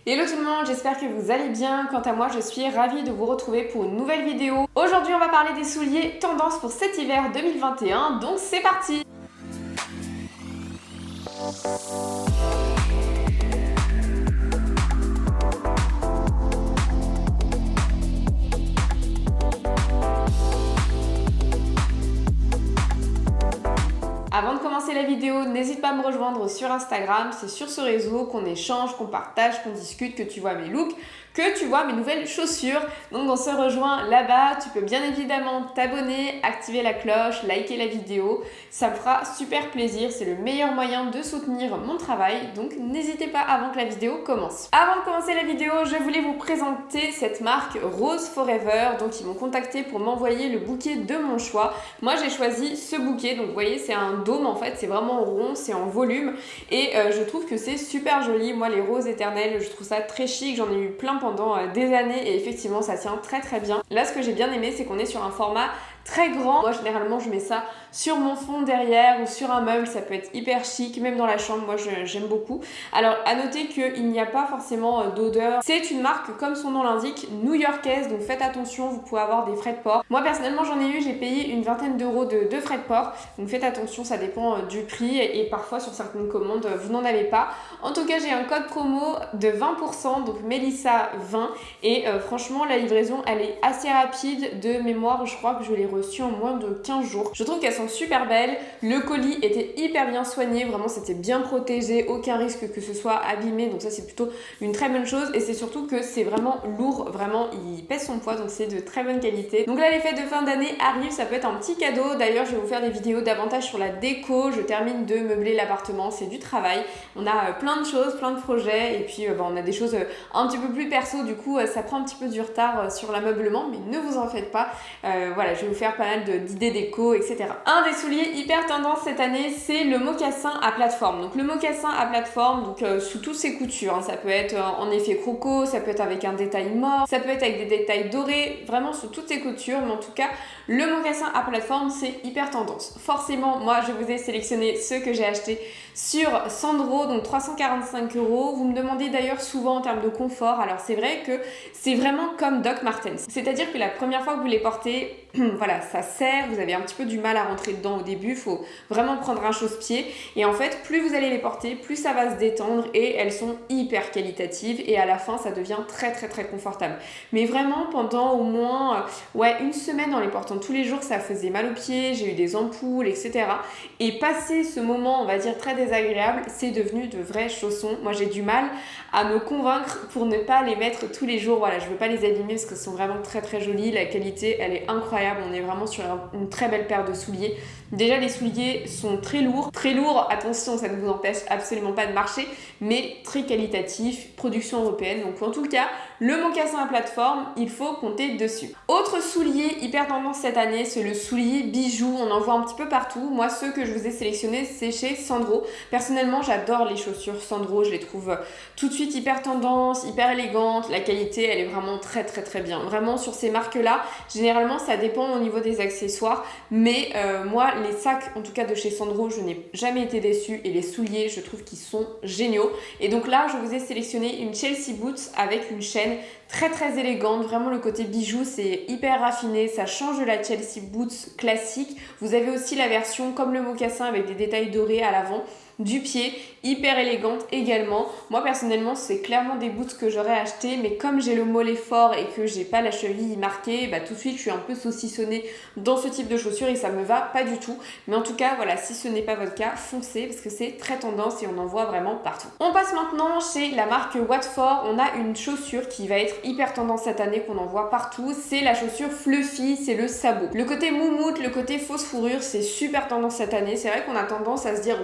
Hello tout le monde, j'espère que vous allez bien. Quant à moi, je suis ravie de vous retrouver pour une nouvelle vidéo. Aujourd'hui, on va parler des souliers tendance pour cet hiver 2021, donc c'est parti! Avant de commencer la vidéo, n'hésite pas à me rejoindre sur Instagram, c'est sur ce réseau qu'on échange, qu'on partage, qu'on discute, que tu vois mes looks, que tu vois mes nouvelles chaussures. Donc on se rejoint là-bas, tu peux bien évidemment t'abonner, activer la cloche, liker la vidéo, ça me fera super plaisir, c'est le meilleur moyen de soutenir mon travail, donc n'hésitez pas avant que la vidéo commence. Avant de commencer la vidéo, je voulais vous présenter cette marque Rose Forever, donc ils m'ont contacté pour m'envoyer le bouquet de mon choix. Moi j'ai choisi ce bouquet, donc vous voyez c'est un dôme en fait, c'est vraiment rond, c'est en volume et je trouve que c'est super joli. Moi les roses éternelles, je trouve ça très chic, j'en ai eu plein pendant des années et effectivement ça tient très très bien. Là ce que j'ai bien aimé c'est qu'on est sur un format très grand. Moi généralement je mets ça sur mon fond derrière ou sur un meuble, ça peut être hyper chic, même dans la chambre, moi j'aime beaucoup. Alors à noter qu'il n'y a pas forcément d'odeur. C'est une marque comme son nom l'indique, new-yorkaise, donc faites attention, vous pouvez avoir des frais de port. Moi personnellement j'en ai eu, j'ai payé une vingtaine d'euros de frais de port, donc faites attention, ça dépend du prix et parfois sur certaines commandes vous n'en avez pas. En tout cas j'ai un code promo de 20%, donc Melissa 20 et franchement la livraison elle est assez rapide, de mémoire je crois que je l'ai reçue en moins de 15 jours. Je trouve qu'elles sont super belles, le colis était hyper bien soigné, vraiment c'était bien protégé, aucun risque que ce soit abîmé, donc ça c'est plutôt une très bonne chose et c'est surtout que c'est vraiment lourd, vraiment il pèse son poids donc c'est de très bonne qualité. Donc là les fêtes de fin d'année arrivent, ça peut être un petit cadeau, d'ailleurs je vais vous faire des vidéos davantage sur la déco, je termine de meubler l'appartement, c'est du travail, on a plein de choses, plein de projets et puis on a des choses un petit peu plus perso, du coup ça prend un petit peu du retard sur l'ameublement mais ne vous en faites pas, voilà je vais vous faire pas mal d'idées déco etc. Un des souliers hyper tendance cette année c'est le mocassin à plateforme. Donc le mocassin à plateforme, donc sous toutes ses coutures, hein. Ça peut être en effet croco, ça peut être avec un détail mort, ça peut être avec des détails dorés, vraiment sous toutes ses coutures, mais en tout cas le mocassin à plateforme c'est hyper tendance. Forcément moi je vous ai sélectionné ceux que j'ai achetés sur Sandro, donc 345 euros. Vous me demandez d'ailleurs souvent en termes de confort, alors c'est vrai que c'est vraiment comme Doc Martens, c'est-à-dire que la première fois que vous les portez voilà, ça serre, vous avez un petit peu du mal à rentrer dedans au début, il faut vraiment prendre un chausse-pied et en fait plus vous allez les porter, plus ça va se détendre et elles sont hyper qualitatives et à la fin ça devient très très très confortable. Mais vraiment pendant au moins une semaine en les portant tous les jours, ça faisait mal aux pieds, j'ai eu des ampoules etc. Et passé ce moment on va dire très désagréable, c'est devenu de vrais chaussons. Moi j'ai du mal à me convaincre pour ne pas les mettre tous les jours, voilà je veux pas les abîmer parce que ce sont vraiment très très jolis, la qualité elle est incroyable. On est vraiment sur une très belle paire de souliers. Déjà les souliers sont très lourds, attention ça ne vous empêche absolument pas de marcher, mais très qualitatif, production européenne, donc en tout cas le mocassin à plateforme, il faut compter dessus. Autre soulier hyper tendance cette année, c'est le soulier bijou, on en voit un petit peu partout. Moi ceux que je vous ai sélectionnés c'est chez Sandro. Personnellement j'adore les chaussures Sandro, je les trouve tout de suite hyper tendance, hyper élégantes, la qualité elle est vraiment très très très bien. Vraiment sur ces marques là, généralement ça dépend au niveau des accessoires, mais moi les sacs en tout cas de chez Sandro je n'ai jamais été déçue et les souliers je trouve qu'ils sont géniaux et donc là je vous ai sélectionné une Chelsea Boots avec une chaîne très très élégante, vraiment le côté bijou c'est hyper raffiné, ça change de la Chelsea Boots classique. Vous avez aussi la version comme le mocassin avec des détails dorés à l'avant du pied, hyper élégante également. Moi personnellement c'est clairement des boots que j'aurais acheté, mais comme j'ai le mollet fort et que j'ai pas la cheville marquée, tout de suite je suis un peu saucissonnée dans ce type de chaussures et ça me va pas du tout. Mais en tout cas voilà, si ce n'est pas votre cas, foncez parce que c'est très tendance et on en voit vraiment partout. On passe maintenant chez la marque Watford. On a une chaussure qui va être hyper tendance cette année, qu'on en voit partout, c'est la chaussure fluffy, c'est le sabot. Le côté moumoute, le côté fausse fourrure, c'est super tendance cette année. C'est vrai qu'on a tendance à se dire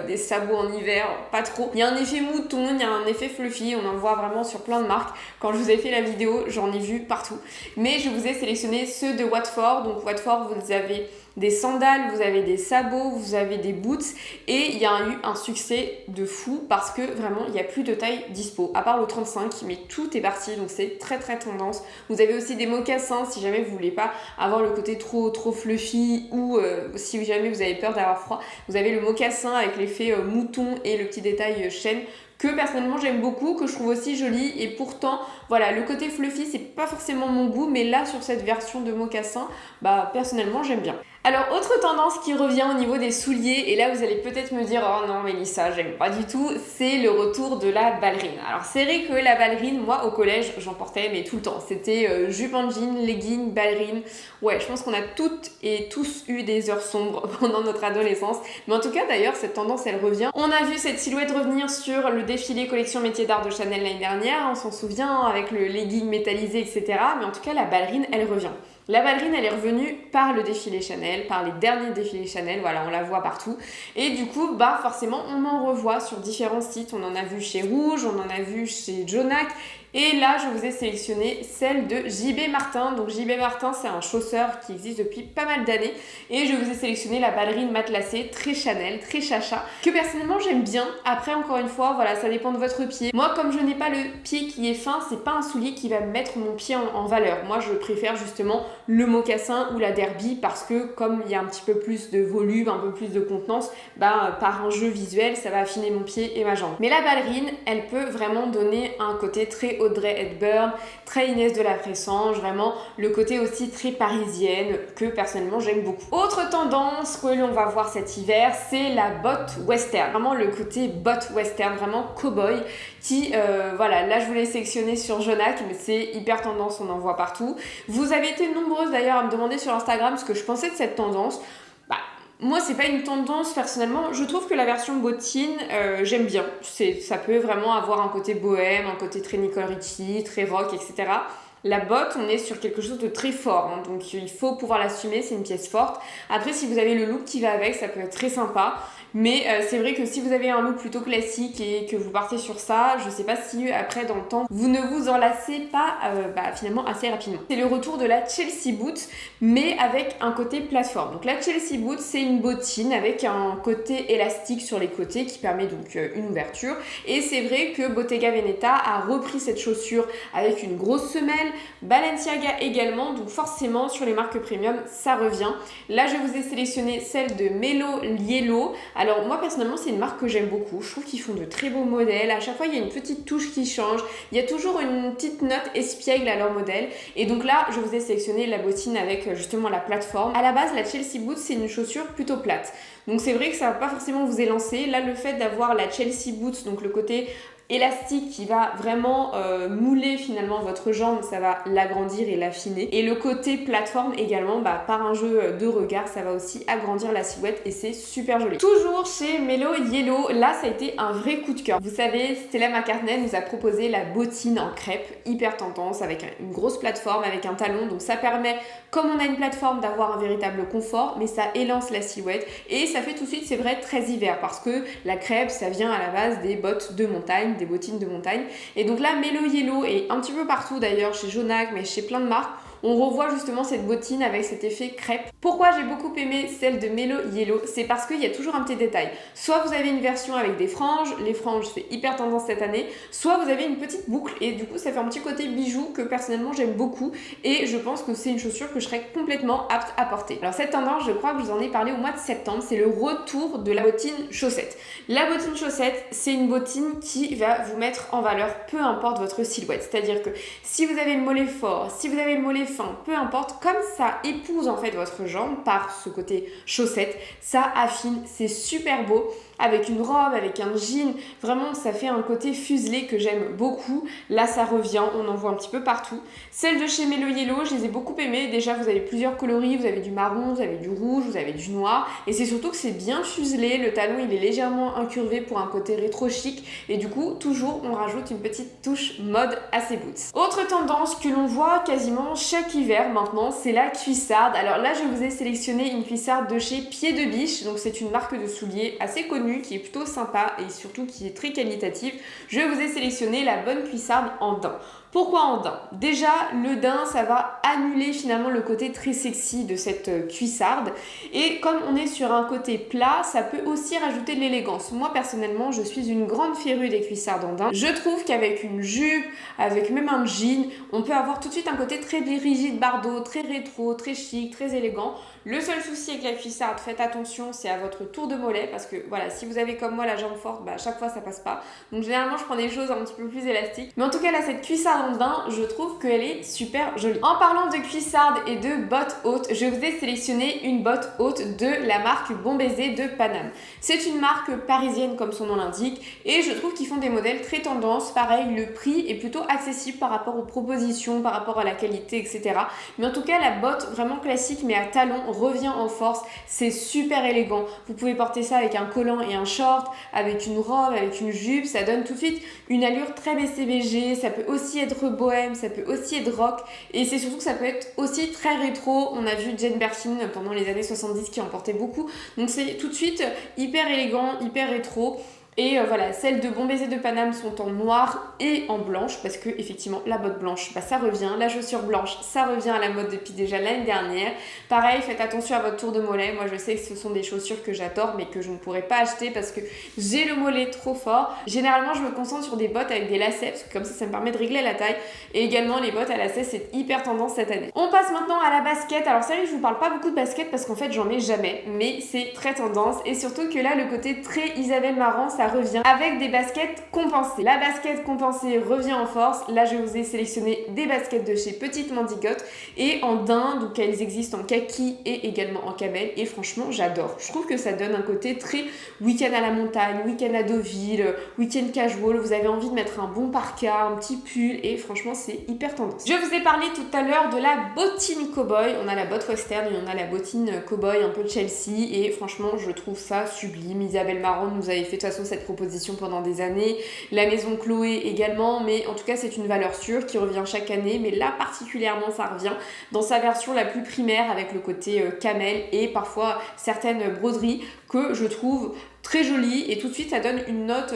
des sabots en hiver, pas trop. Il y a un effet mouton, il y a un effet fluffy, on en voit vraiment sur plein de marques. Quand je vous ai fait la vidéo, j'en ai vu partout. Mais je vous ai sélectionné ceux de Watford. Donc Watford, vous avez des sandales, vous avez des sabots, vous avez des boots et il y a eu un succès de fou parce que vraiment il n'y a plus de taille dispo à part le 35 mais tout est parti, donc c'est très très tendance. Vous avez aussi des mocassins si jamais vous voulez pas avoir le côté trop fluffy ou si jamais vous avez peur d'avoir froid, vous avez le mocassin avec l'effet mouton et le petit détail chaîne que personnellement j'aime beaucoup, que je trouve aussi joli. Et pourtant, voilà, le côté fluffy, c'est pas forcément mon goût, mais là, sur cette version de mocassin, bah personnellement, j'aime bien. Alors, autre tendance qui revient au niveau des souliers, et là vous allez peut-être me dire oh non Mélissa, j'aime pas du tout, c'est le retour de la ballerine. Alors c'est vrai que la ballerine, moi au collège, j'en portais mais tout le temps. C'était jupe en jean, legging, ballerine. Ouais, je pense qu'on a toutes et tous eu des heures sombres pendant notre adolescence. Mais en tout cas d'ailleurs, cette tendance elle revient. On a vu cette silhouette revenir sur le défilé collection métiers d'art de Chanel l'année dernière, on s'en souvient, avec le legging métallisé, etc. Mais en tout cas la ballerine elle revient. La ballerine, elle est revenue par le défilé Chanel, par les derniers défilés Chanel, voilà, on la voit partout. Et du coup, bah forcément, on en revoit sur différents sites. On en a vu chez Rouge, on en a vu chez Jonac. Et là, je vous ai sélectionné celle de JB Martin. Donc JB Martin, c'est un chausseur qui existe depuis pas mal d'années. Et je vous ai sélectionné la ballerine matelassée, très Chanel, très chacha, que personnellement j'aime bien. Après, encore une fois, voilà, ça dépend de votre pied. Moi, comme je n'ai pas le pied qui est fin, c'est pas un soulier qui va mettre mon pied en valeur. Moi, je préfère justement le mocassin ou la derby parce que comme il y a un petit peu plus de volume, un peu plus de contenance, bah, par un jeu visuel, ça va affiner mon pied et ma jambe. Mais la ballerine, elle peut vraiment donner un côté très Audrey Hepburn, très Inès de la Fressange, vraiment le côté aussi très parisienne que personnellement j'aime beaucoup. Autre tendance que l'on va voir cet hiver, c'est la botte western. Vraiment le côté botte western, vraiment cow-boy qui, voilà, là je vous l'ai sélectionné sur Jonac, mais c'est hyper tendance, on en voit partout. Vous avez été nombreuses d'ailleurs à me demander sur Instagram ce que je pensais de cette tendance. Moi, c'est pas une tendance personnellement. Je trouve que la version bottine, j'aime bien. Ça peut vraiment avoir un côté bohème, un côté très Nicole Richie, très rock, etc. La botte, on est sur quelque chose de très fort, hein, donc il faut pouvoir l'assumer, c'est une pièce forte. Après, si vous avez le look qui va avec, ça peut être très sympa. Mais c'est vrai que si vous avez un look plutôt classique et que vous partez sur ça, je sais pas si après dans le temps vous ne vous enlacez pas finalement assez rapidement. C'est le retour de la Chelsea Boot mais avec un côté plateforme. Donc la Chelsea Boot c'est une bottine avec un côté élastique sur les côtés qui permet donc une ouverture. Et c'est vrai que Bottega Veneta a repris cette chaussure avec une grosse semelle, Balenciaga également, donc forcément sur les marques premium ça revient. Là je vous ai sélectionné celle de Melo Yellow. Alors moi personnellement c'est une marque que j'aime beaucoup, je trouve qu'ils font de très beaux modèles, à chaque fois il y a une petite touche qui change, il y a toujours une petite note espiègle à leur modèle et donc là je vous ai sélectionné la bottine avec justement la plateforme. À la base la Chelsea Boot c'est une chaussure plutôt plate, donc c'est vrai que ça va pas forcément vous élancer. Là le fait d'avoir la Chelsea Boot, donc le côté élastique qui va vraiment mouler finalement votre jambe, ça va l'agrandir et l'affiner. Et le côté plateforme également, par un jeu de regard, ça va aussi agrandir la silhouette et c'est super joli. Toujours chez Melo Yellow, là ça a été un vrai coup de cœur. Vous savez, Stella McCartney nous a proposé la bottine en crêpe, hyper tendance, avec une grosse plateforme, avec un talon. Donc ça permet, comme on a une plateforme, d'avoir un véritable confort, mais ça élance la silhouette et ça fait tout de suite, c'est vrai, très hiver parce que la crêpe, ça vient à la base des bottes de montagne, des bottines de montagne. Et donc là, Melo Yellow et un petit peu partout d'ailleurs, chez Jonac, mais chez plein de marques, on revoit justement cette bottine avec cet effet crêpe. Pourquoi j'ai beaucoup aimé celle de Melo Yellow? C'est parce qu'il y a toujours un petit détail. Soit vous avez une version avec des franges, les franges c'est hyper tendance cette année, soit vous avez une petite boucle et du coup ça fait un petit côté bijou que personnellement j'aime beaucoup et je pense que c'est une chaussure que je serais complètement apte à porter. Alors cette tendance, je crois que je vous en ai parlé au mois de septembre, c'est le retour de la bottine chaussette. La bottine chaussette, c'est une bottine qui va vous mettre en valeur peu importe votre silhouette. C'est-à-dire que si vous avez le mollet fort, si vous avez le mollet fin, peu importe, comme ça épouse en fait votre jambe par ce côté chaussette, ça affine, c'est super beau. Avec une robe, avec un jean, vraiment ça fait un côté fuselé que j'aime beaucoup. Là ça revient, on en voit un petit peu partout. Celles de chez Melo Yellow, je les ai beaucoup aimées. Déjà vous avez plusieurs coloris, vous avez du marron, vous avez du rouge, vous avez du noir. Et c'est surtout que c'est bien fuselé, le talon il est légèrement incurvé pour un côté rétro chic. Et du coup toujours on rajoute une petite touche mode à ces boots. Autre tendance que l'on voit quasiment chaque hiver maintenant, c'est la cuissarde. Alors là je vous ai sélectionné une cuissarde de chez Pied de Biche. Donc c'est une marque de souliers assez connue, qui est plutôt sympa et surtout qui est très qualitative. Je vous ai sélectionné la bonne cuissarde en daim. Pourquoi en daim? Déjà, le daim, ça va annuler finalement le côté très sexy de cette cuissarde. Et comme on est sur un côté plat, ça peut aussi rajouter de l'élégance. Moi, personnellement, je suis une grande férue des cuissardes en daim. Je trouve qu'avec une jupe, avec même un jean, on peut avoir tout de suite un côté très rigide Bardot, très rétro, très chic, très élégant. Le seul souci avec la cuissarde, faites attention, c'est à votre tour de mollet parce que voilà, si vous avez comme moi la jambe forte, bah à chaque fois ça passe pas. Donc généralement je prends des choses un petit peu plus élastiques. Mais en tout cas là, cette cuissarde en daim, je trouve qu'elle est super jolie. En parlant de cuissarde et de bottes hautes, je vous ai sélectionné une botte haute de la marque Bon Baiser de Paname. C'est une marque parisienne comme son nom l'indique et je trouve qu'ils font des modèles très tendance. Pareil, le prix est plutôt accessible par rapport aux propositions, par rapport à la qualité, etc. Mais en tout cas, la botte vraiment classique mais à talons revient en force. C'est super élégant. Vous pouvez porter ça avec un collant et un short, avec une robe, avec une jupe. Ça donne tout de suite une allure très BCBG. Ça peut aussi être bohème, ça peut aussi être rock. Et c'est surtout que ça peut être aussi très rétro. On a vu Jane Birkin pendant les années 70 qui en portait beaucoup. Donc c'est tout de suite hyper élégant, hyper rétro. Et voilà, celles de Bon Baiser de Paname sont en noir et en blanche parce que effectivement la botte blanche, bah, ça revient. La chaussure blanche, ça revient à la mode depuis déjà l'année dernière. Pareil, faites attention à votre tour de mollet. Moi je sais que ce sont des chaussures que j'adore mais que je ne pourrais pas acheter parce que j'ai le mollet trop fort. Généralement je me concentre sur des bottes avec des lacets parce que comme ça me permet de régler la taille. Et également les bottes à lacets, c'est hyper tendance cette année. On passe maintenant à la basket. Alors c'est vrai que je vous parle pas beaucoup de basket parce qu'en fait j'en ai jamais, mais c'est très tendance. Et surtout que là le côté très Isabelle Marant, ça revient avec des baskets compensées. La basket compensée revient en force. Là, je vous ai sélectionné des baskets de chez Petite Mandigote et en daim, donc elles existent en kaki et également en camel. Et franchement, j'adore. Je trouve que ça donne un côté très week-end à la montagne, week-end à Deauville, week-end casual. Vous avez envie de mettre un bon parka, un petit pull et franchement, c'est hyper tendance. Je vous ai parlé tout à l'heure de la bottine cowboy. On a la botte western et on a la bottine cowboy un peu de Chelsea et franchement, je trouve ça sublime. Isabelle Marant nous avait fait de toute façon cette proposition pendant des années, la maison Chloé également, mais en tout cas c'est une valeur sûre qui revient chaque année, mais là particulièrement ça revient dans sa version la plus primaire avec le côté camel et parfois certaines broderies que je trouve très jolie et tout de suite ça donne une note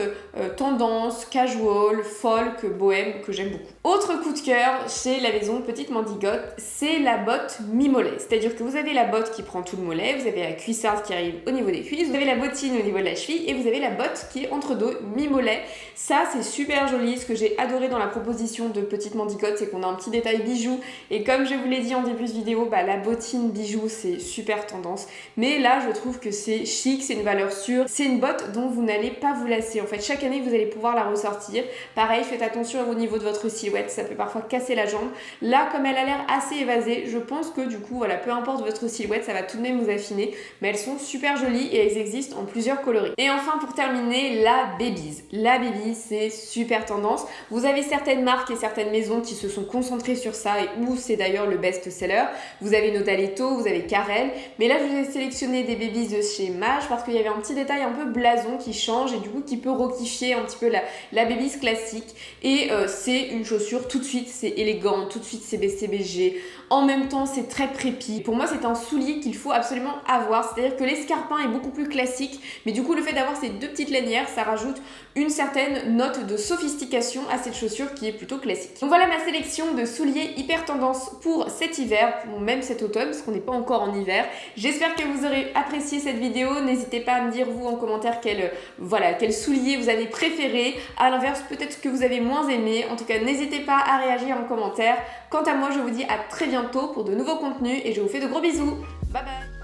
tendance, casual, folk, bohème que j'aime beaucoup. Autre coup de cœur chez la maison Petite Mandigote, c'est la botte mi-mollet. C'est-à-dire que vous avez la botte qui prend tout le mollet, vous avez la cuissarde qui arrive au niveau des cuisses, vous avez la bottine au niveau de la cheville et vous avez la botte qui est entre deux, mi-mollet. Ça c'est super joli. Ce que j'ai adoré dans la proposition de Petite Mandigote, c'est qu'on a un petit détail bijou et comme je vous l'ai dit en début de vidéo, bah, la bottine bijou c'est super tendance. Mais là je trouve que c'est chic, c'est une valeur sûre. C'est une botte dont vous n'allez pas vous lasser. En fait, chaque année, vous allez pouvoir la ressortir. Pareil, faites attention au niveau de votre silhouette. Ça peut parfois casser la jambe. Là, comme elle a l'air assez évasée, je pense que du coup, voilà, peu importe votre silhouette, ça va tout de même vous affiner. Mais elles sont super jolies et elles existent en plusieurs coloris. Et enfin, pour terminer, la Babies. La Babies, c'est super tendance. Vous avez certaines marques et certaines maisons qui se sont concentrées sur ça et où c'est d'ailleurs le best-seller. Vous avez Nodaleto, vous avez Carrel. Mais là, je vous ai sélectionné des Babies de chez Mage parce qu'il y avait un petit détail un peu blason qui change et du coup qui peut roquifier un petit peu la Babies classique et c'est une chaussure tout de suite c'est élégant, tout de suite c'est BCBG, en même temps c'est très prépi. Pour moi c'est un soulier qu'il faut absolument avoir, c'est à dire que l'escarpin est beaucoup plus classique mais du coup le fait d'avoir ces deux petites lanières ça rajoute une certaine note de sophistication à cette chaussure qui est plutôt classique. Donc voilà ma sélection de souliers hyper tendance pour cet hiver, ou même cet automne parce qu'on n'est pas encore en hiver. J'espère que vous aurez apprécié cette vidéo, n'hésitez pas à me dire vous en commentaire quel soulier vous avez préféré, à l'inverse peut-être que vous avez moins aimé. En tout cas n'hésitez pas à réagir en commentaire. Quant à moi je vous dis à très bientôt pour de nouveaux contenus et je vous fais de gros bisous. Bye bye.